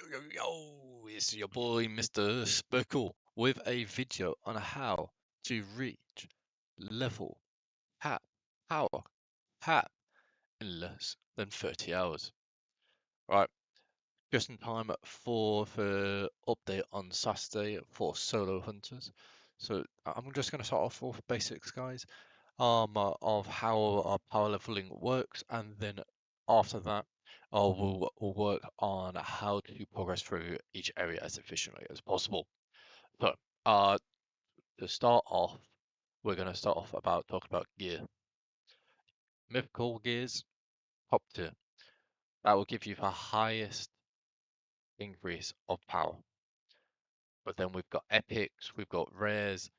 Yo, it's your boy Mr. Speckle with a video on how to reach level cap power cap in less than 30 hours. Right, just in time for the update on Saturday for solo hunters. So I'm just going to start off with basics, guys, of how our power leveling works, and then after that, we'll work on how to progress through each area as efficiently as possible. So, to start off, we're going to start off about talking about gear. Mythical gears, top tier. That will give you the highest increase of power. But then we've got epics, we've got rares.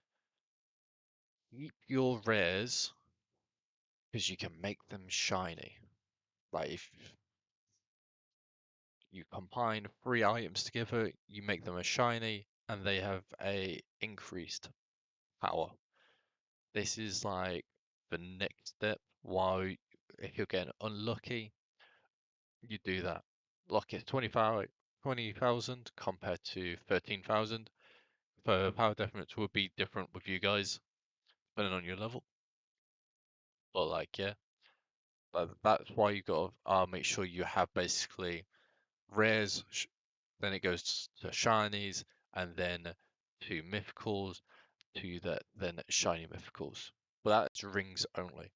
Keep your rares because you can make them shiny. Like if you combine three items together, you make them a shiny, and they have a increased power. This is like the next step. While if you're getting unlucky, you do that. Like it's 20,000 compared to 13,000. The power difference would be different with you guys, depending on your level. But like yeah, that's why you gotta make sure you have basically rares, then it goes to shinies, and then to mythicals, to then shiny mythicals. But that's rings only.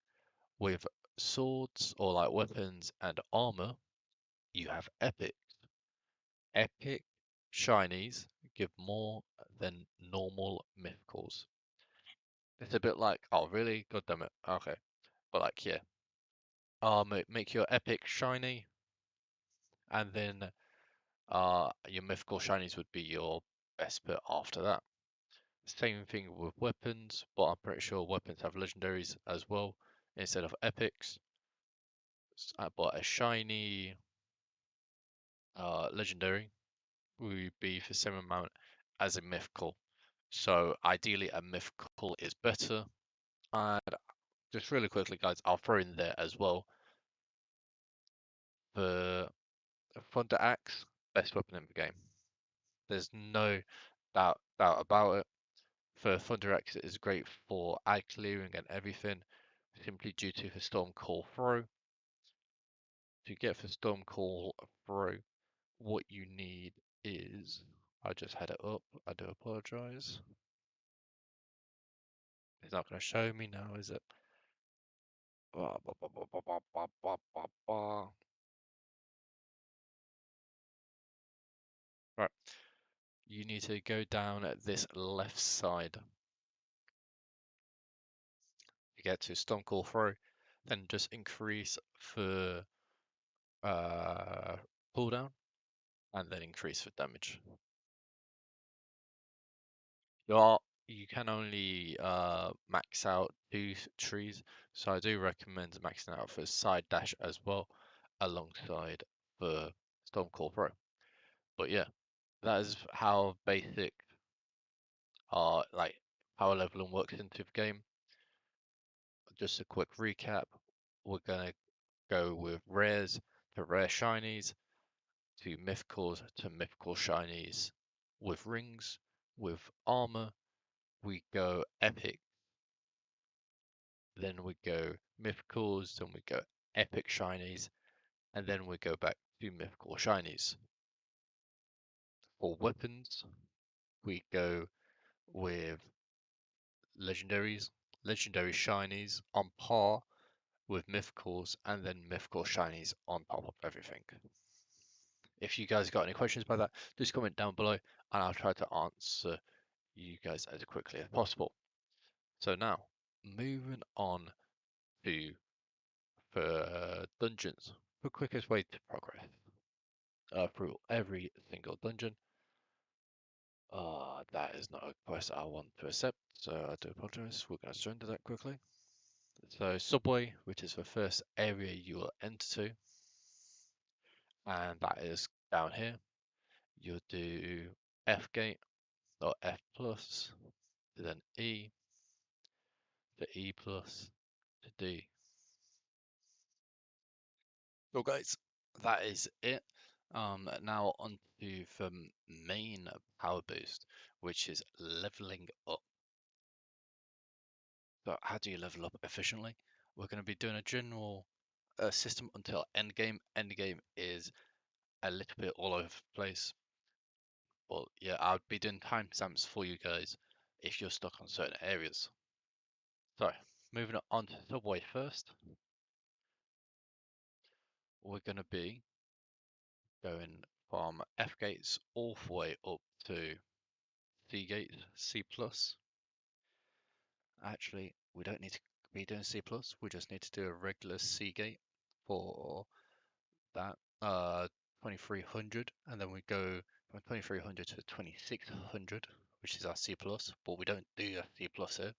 With swords or like weapons and armor, you have epic. Epic shinies give more than normal mythicals. It's a bit like, oh really? God damn it. Okay. But like yeah. Make your epic shiny, and then your mythical shinies would be your best bit after that. Same thing with weapons, but I'm pretty sure weapons have legendaries as well instead of epics. But a shiny legendary would be the same amount as a mythical. So ideally, a mythical is better. And just really quickly, guys, I'll throw in there as well the Thunder Axe, best weapon in the game. There's no doubt about it. The Thunder Axe is great for ag clearing and everything, simply due to the Storm Call throw. To get the Storm Call throw, what you need is, I just had it up, I do apologize. It's not going to show me now, is it? Right, you need to go down at this left side to get to Storm Call throw, then just increase the cooldown and then increase the damage. You can only max out 2 trees, so I do recommend maxing out for side dash as well, alongside the Stormcore Pro. But yeah, that is how basic like power leveling works into the game. Just a quick recap: we're gonna go with rares to rare shinies, to mythicals to mythical shinies. With rings, with armor, we go epic, then we go mythicals, then we go epic shinies, and then we go back to mythical shinies. For weapons, we go with legendaries, legendary shinies on par with mythicals, and then mythical shinies on top of everything. If you guys got any questions about that, just comment down below and I'll try to answer you guys as quickly as possible. So now, moving on to the dungeons, the quickest way to progress through every single dungeon. That is not a quest I want to accept, so I do apologize. We're going to surrender that quickly. So Subway, which is the first area you will enter to, and that is down here. You'll do F gate or F plus, to then E, to E plus, to D. So guys, that is it. Now on to the main power boost, which is leveling up. So how do you level up efficiently? We're going to be doing a general system until endgame. Endgame is a little bit all over the place. But yeah, I'll be doing timestamps for you guys if you're stuck on certain areas. So moving on to subway first, we're going to be going from F gates all the way up to C gates, C plus. Actually, we don't need to be doing C plus. We just need to do a regular C gate for that 2300, and then we go from 2300 to 2600, which is our C plus. But we don't do a C plus here.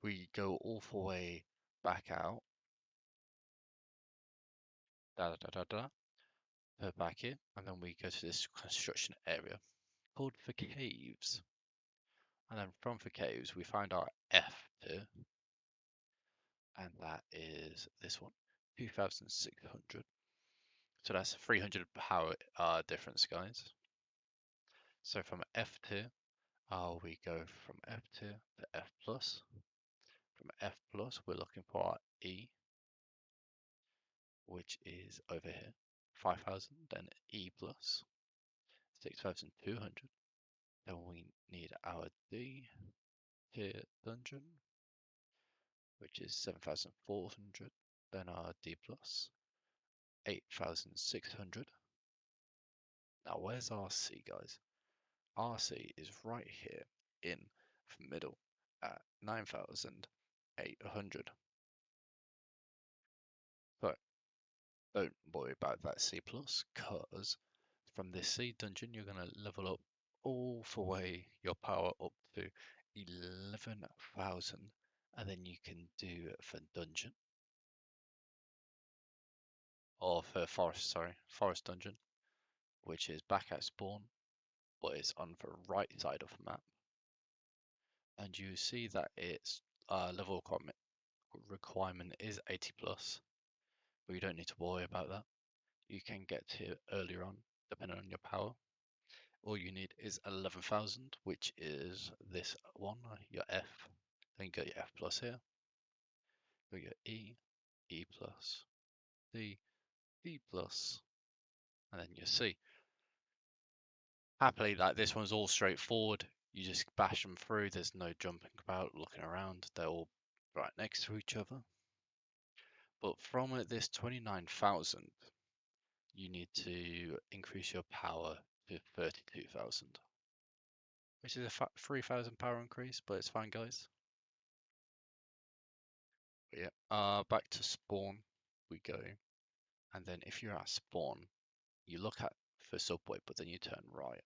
We go all the way back out, da da da da da, back here, and then we go to this construction area called the caves. And then from the caves, we find our F tier, and that is this one, 2600. So that's 300 power difference, guys. So from F tier, we go from F tier to F plus. From F plus, we're looking for our E, which is over here, 5000. Then E plus, 6200. Then we need our D tier dungeon, which is 7400. Then our D plus, 8600. Now, where's RC, guys? RC is right here in the middle at 9800. But don't worry about that C plus, because from this C dungeon, you're going to level up all the way your power up to 11,000, and then you can do for dungeon or for forest, sorry, forest dungeon, which is back at spawn, but it's on the right side of the map. And you see that its level requirement is 80 plus, but you don't need to worry about that. You can get to earlier on, depending on your power. All you need is 11,000, which is this one, your F. Then you got your F plus here. You got your E, E plus, D, D plus, and then your C. Happily, like this one's all straightforward. You just bash them through. There's no jumping about, looking around. They're all right next to each other. But from this 29,000, you need to increase your power to 32,000, which is a 3,000 power increase, but it's fine, guys. But yeah, back to spawn we go, and then if you're at spawn, you look at for subway, but then you turn right.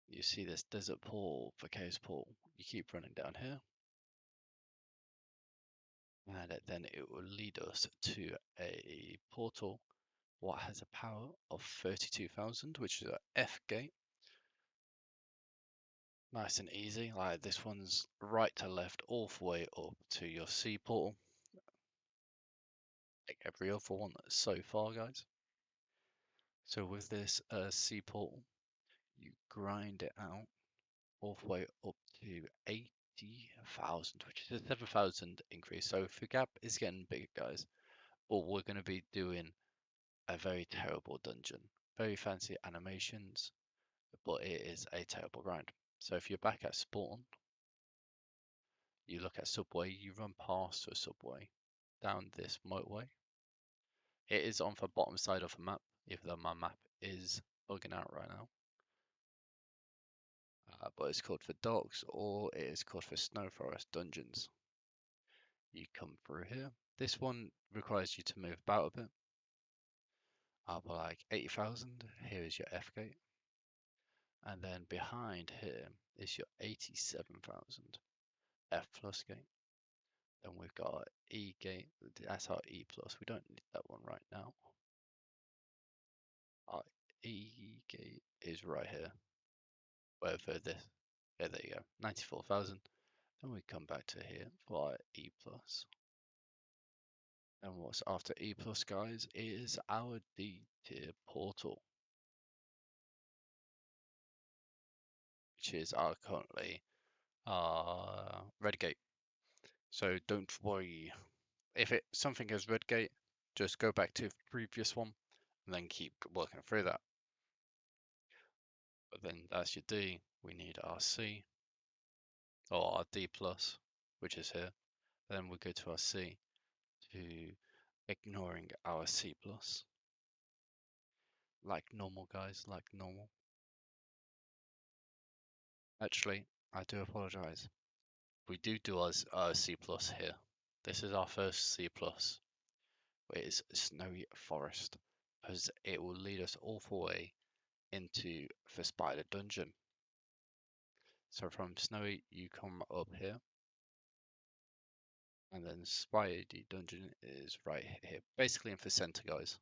You see this desert pool, the caves pool. You keep running down here, and then it will lead us to a portal. What has a power of 32,000, which is a F gate. Nice and easy. Like this one's right to left, all the way up to your C portal. Like every other one so far, guys. So with this C portal, you grind it out all the way up to 80,000, which is a 7,000 increase. So the gap is getting bigger, guys. But we're going to be doing a very terrible dungeon. Very fancy animations, but it is a terrible grind. So if you're back at spawn, you look at subway, you run past a subway down this motorway. It is on the bottom side of the map, even though my map is bugging out right now. But it's called for docks, or it is called for snow forest dungeons. You come through here. This one requires you to move about a bit. Up like 80,000. Here is your F gate. And then behind here is your 87,000 F plus gate. Then we've got E gate. That's our E plus. We don't need that one right now. Our E gate is right here. Wherever this. Yeah, there you go. 94,000. Then we come back to here for our E plus. And what's after E plus, guys, is our D tier portal, which is our currently red gate. So don't worry if it something is red gate, just go back to the previous one and then keep working through that. But then that's your D. We need our C or our D plus, which is here. Then we go to our C to ignoring our C plus. Like normal, guys, like normal. Actually, I do apologize. We do our C plus here. This is our first C plus. It is Snowy Forest, as it will lead us all the way into the Spider Dungeon. So from Snowy, you come up here, and then Spidey Dungeon is right here, basically in the center, guys.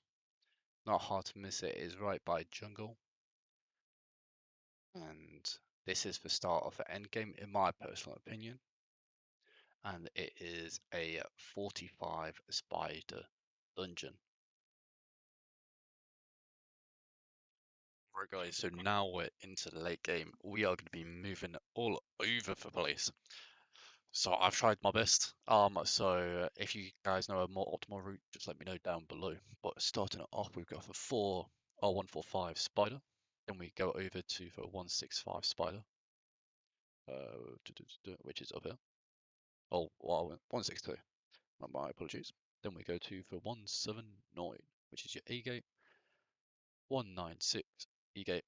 Not hard to miss it. It is right by Jungle, and this is the start of the endgame, in my personal opinion. And it is a 45 Spider Dungeon. Right, guys, so now we're into the late game. We are going to be moving all over the place. So I've tried my best. So if you guys know a more optimal route, just let me know down below. But starting it off, we've got the 145 spider. Then we go over to the 165 spider, which is up here. Oh, well, 162. My apologies. Then we go to the 179, which is your A gate. 196 E gate.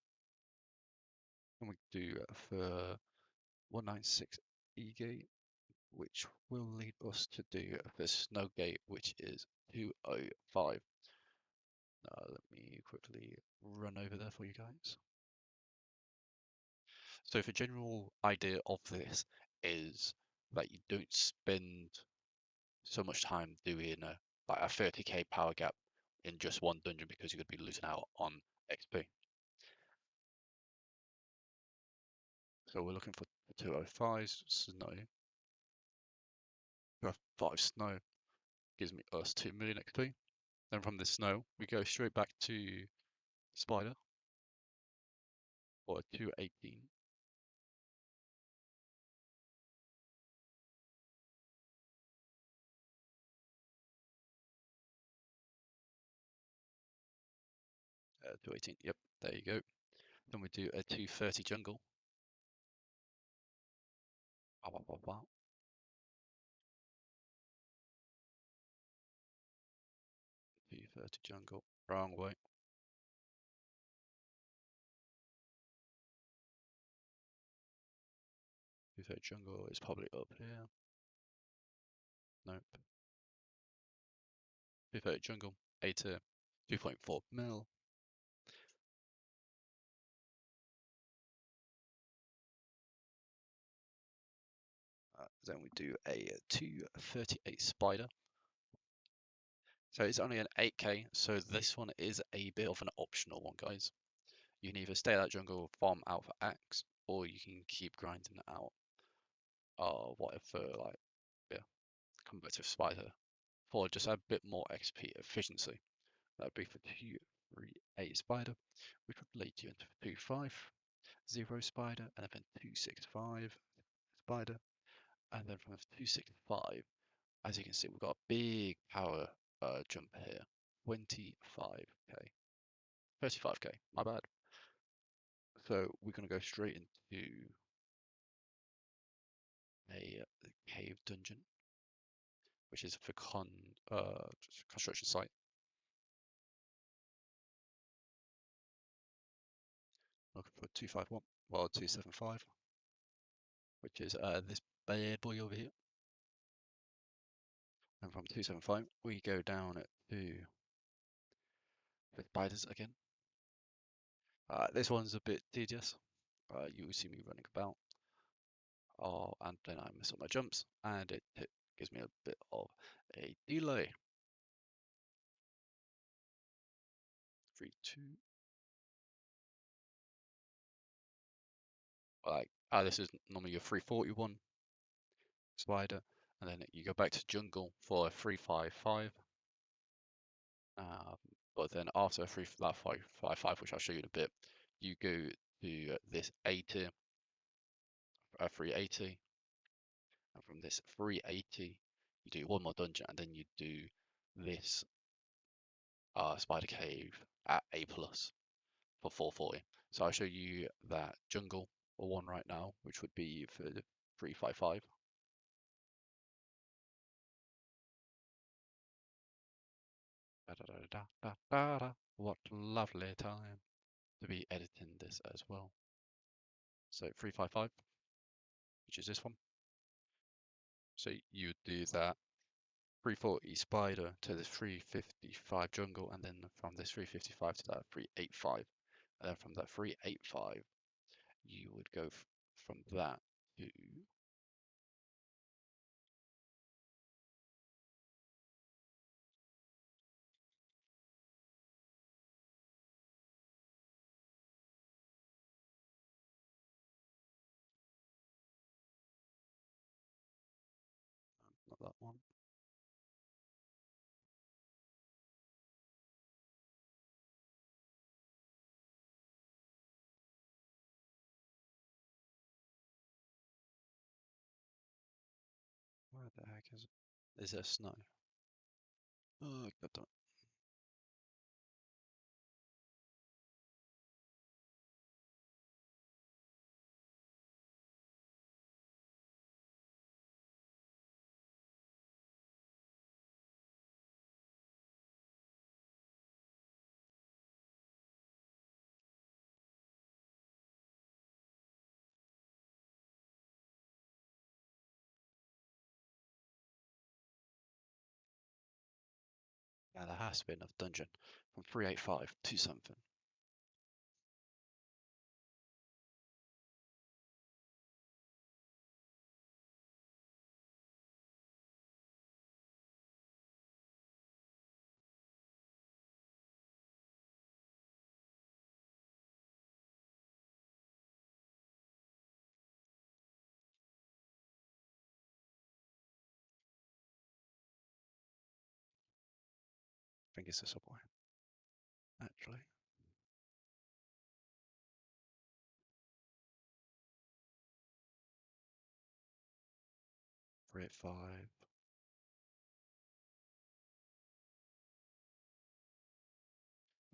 And we do for 196 E gate, which will lead us to do the snow gate, which is 205. Let me quickly run over there for you guys. So the general idea of this is that you don't spend so much time doing like a 30k power gap in just one dungeon because you're going to be losing out on XP. So we're looking for 205 snow. 205 snow gives me us 2 million XP. Then from the snow, we go straight back to spider for 218. 218. Yep, there you go. Then we do a 230 jungle. Wow, wow, wow, wow. 230 jungle. Wrong way. 230 jungle is probably up here. Nope. 230 jungle. A tier. 2.4 mil. Then we do a 238 spider. So it's only an 8k, so this one is a bit of an optional one, guys. You can either stay at that jungle, farm out for axe, or you can keep grinding it out. Whatever, like, yeah, come back to spider for just a bit more XP efficiency. That'd be for 238 spider, which would lead you into 250 spider, and then 265 spider, and then from 265, as you can see, we've got a big power jump here. 25k, 35k, my bad. So we're gonna go straight into a cave dungeon, which is for construction site. Looking for 251, well 275, which is this bad boy over here. And from 275, we go down to the spiders again. This one's a bit tedious. You will see me running about. Oh, and then I miss all my jumps, and it gives me a bit of a delay. 3, 2. Like, this is normally your 341 spider, and then you go back to jungle for a 355. Um, but then after that 555, which I'll show you in a bit, you go to this A tier, 380, and from this 380, you do one more dungeon, and then you do this spider cave at A plus for 440. So I'll show you that jungle or one right now, which would be for the 355. Da, da, da, da, da, da, da. What lovely time to be editing this as well. So 355, which is this one. So you would do that 340 spider to this 355 jungle, and then from this 355 to that 385, and then from that 385 you would go from that to not that one. Where the heck is it? Is there snow? Oh, God damn it. Yeah, there has to be enough dungeon from 385 to something. I think it's a subway, actually. 385.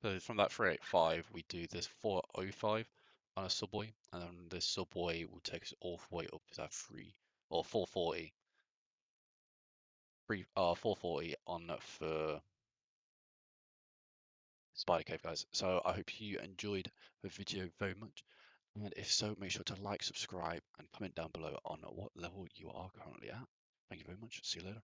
So from that 385, we do this 405 on a subway, and then this subway will take us all the way up to that 3 or 440, 440 on for Spider Cave, guys. So I hope you enjoyed the video very much, and if so, make sure to like, subscribe, and comment down below on what level you are currently at. Thank you very much. See you later.